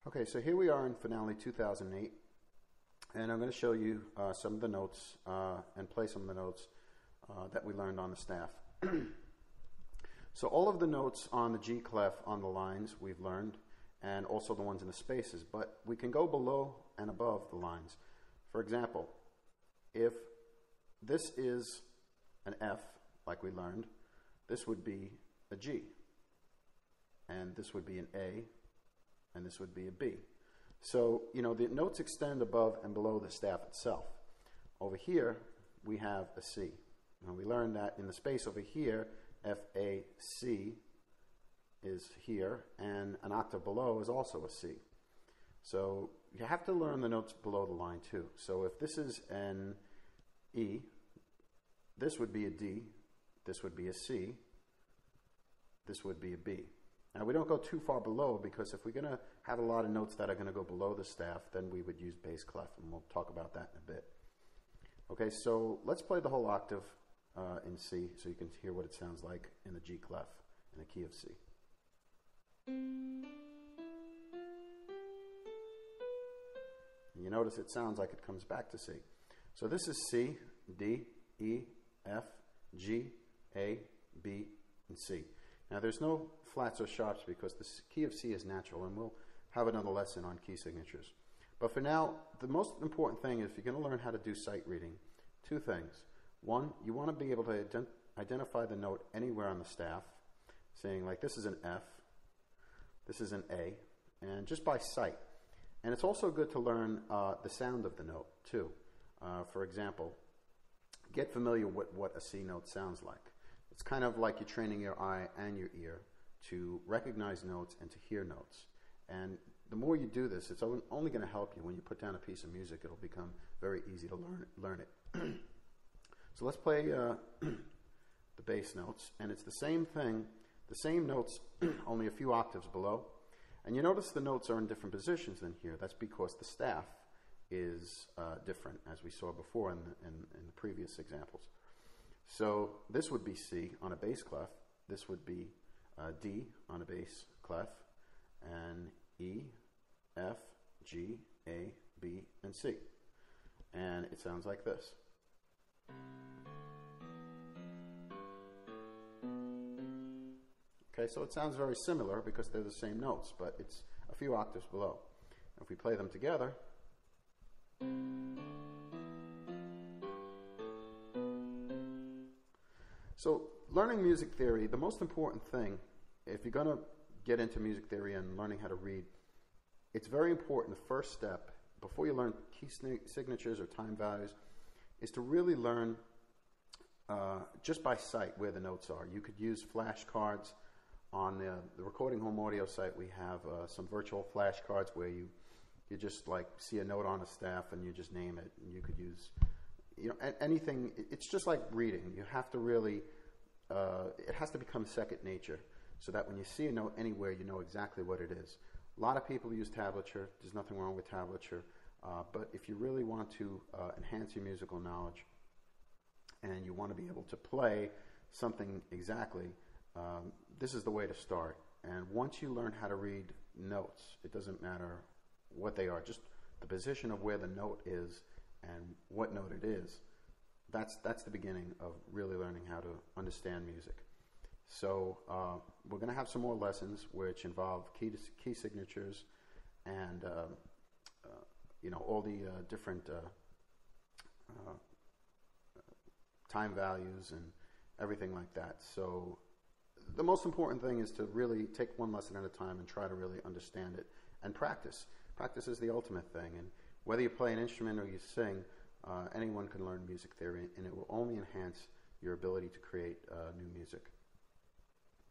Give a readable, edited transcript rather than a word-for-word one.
Okay, so here we are in Finale 2008, and I'm going to show you some of the notes and play some of the notes that we learned on the staff. So all of the notes on the G clef on the lines we've learned, and also the ones in the spaces, but we can go below and above the lines. For example, if this is an F, like we learned, this would be a G, and this would be an A, and this would be a B. So, you know, the notes extend above and below the staff itself. Over here, we have a C. And we learned that in the space over here, F, A, C is here, and an octave below is also a C. So you have to learn the notes below the line too. So if this is an E, this would be a D, this would be a C, this would be a B. Now we don't go too far below, because if we're going to have a lot of notes that are going to go below the staff, then we would use bass clef, and we'll talk about that in a bit. Okay, so let's play the whole octave in C so you can hear what it sounds like in the G clef in the key of C. And you notice it sounds like it comes back to C. So this is C, D, E, F, G, A, B, and C. Now there's no flats or sharps because the key of C is natural, and we'll have another lesson on key signatures. But for now, the most important thing is, if you're going to learn how to do sight reading, two things. One, you want to be able to identify the note anywhere on the staff, saying like this is an F, this is an A, and just by sight. And it's also good to learn the sound of the note too. For example, get familiar with what a C note sounds like. It's kind of like you're training your eye and your ear to recognize notes and to hear notes. And the more you do this, it's only going to help you. When you put down a piece of music, it'll become very easy to learn it. So let's play the bass notes, and it's the same thing, the same notes, only a few octaves below. And you notice the notes are in different positions than here. That's because the staff is different, as we saw before in the previous examples. So this would be C on a bass clef, this would be D on a bass clef, and E, F, G, A, B, and C. And it sounds like this. Okay, so it sounds very similar because they're the same notes, but it's a few octaves below. If we play them together, so learning music theory, the most important thing, if you're going to get into music theory and learning how to read, it's very important, the first step, before you learn key signatures or time values, is to really learn just by sight where the notes are. You could use flashcards. On the Recording Home Audio site, we have some virtual flashcards where you just like see a note on a staff and you just name it, and you could use anything. It's just like reading. You have to really, it has to become second nature, so that when you see a note anywhere, you know exactly what it is. A lot of people use tablature. There's nothing wrong with tablature, but if you really want to enhance your musical knowledge and you want to be able to play something exactly, this is the way to start. And once you learn how to read notes, it doesn't matter what they are, just the position of where the note is and what note it is. That's the beginning of really learning how to understand music. So we're going to have some more lessons which involve key signatures and all the different time values and everything like that. So the most important thing is to really take one lesson at a time and try to really understand it and practice. Practice is the ultimate thing, and whether you play an instrument or you sing, anyone can learn music theory, and it will only enhance your ability to create new music.